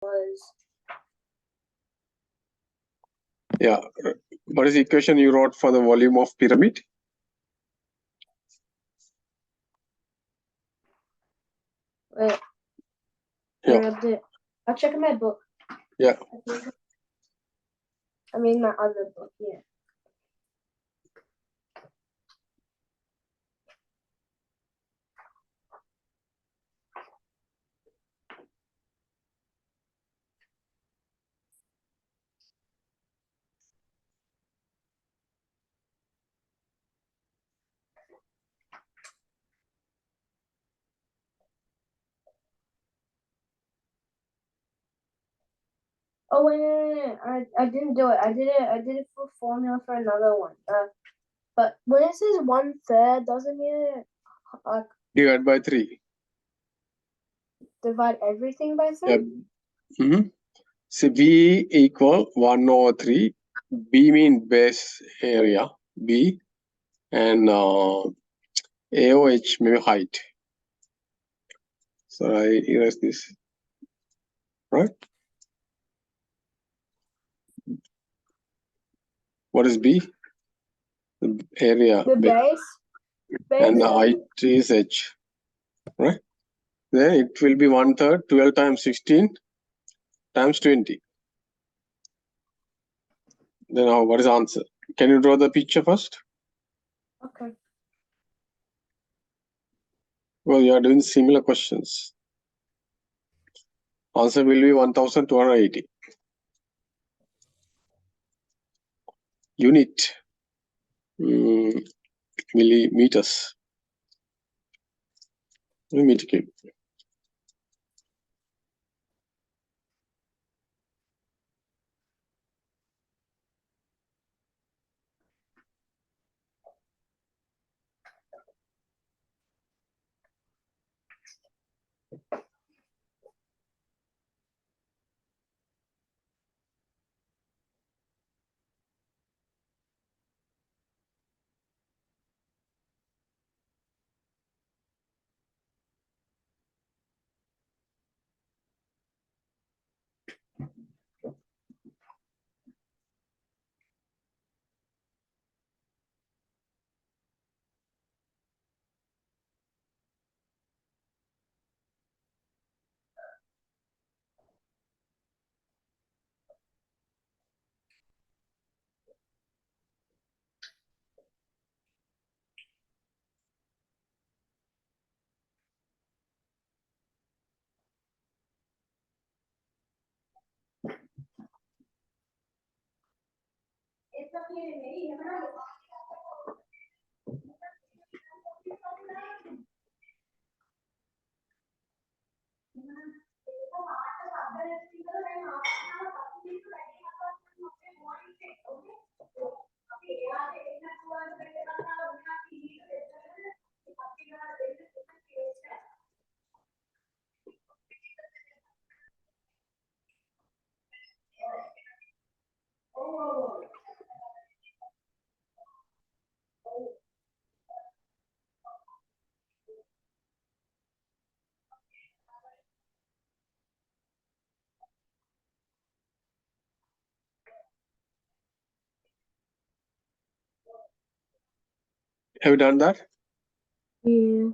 was. Yeah. What is the equation you wrote for the volume of pyramid? Wait. Yeah. I'll check in my book. Yeah. I mean my other book, yeah. Oh wait. I didn't do it. I did it for formula for another one. But when it says 1/3, doesn't mean Divide by 3. Divide everything by 3? Yeah. Mm-hmm. So B equal 1/3. B means base area, B, and AOH maybe height. So I erase this, right? What is B? The area. The base. And the height is H, right? Then it will be 1/3, 12 times 16 times 20. Then now what is the answer? Can you draw the picture first? Okay. Well, you are doing similar questions. Answer will be 1280. Unit. Millimeters. Meter cube. Have you done that? Yeah.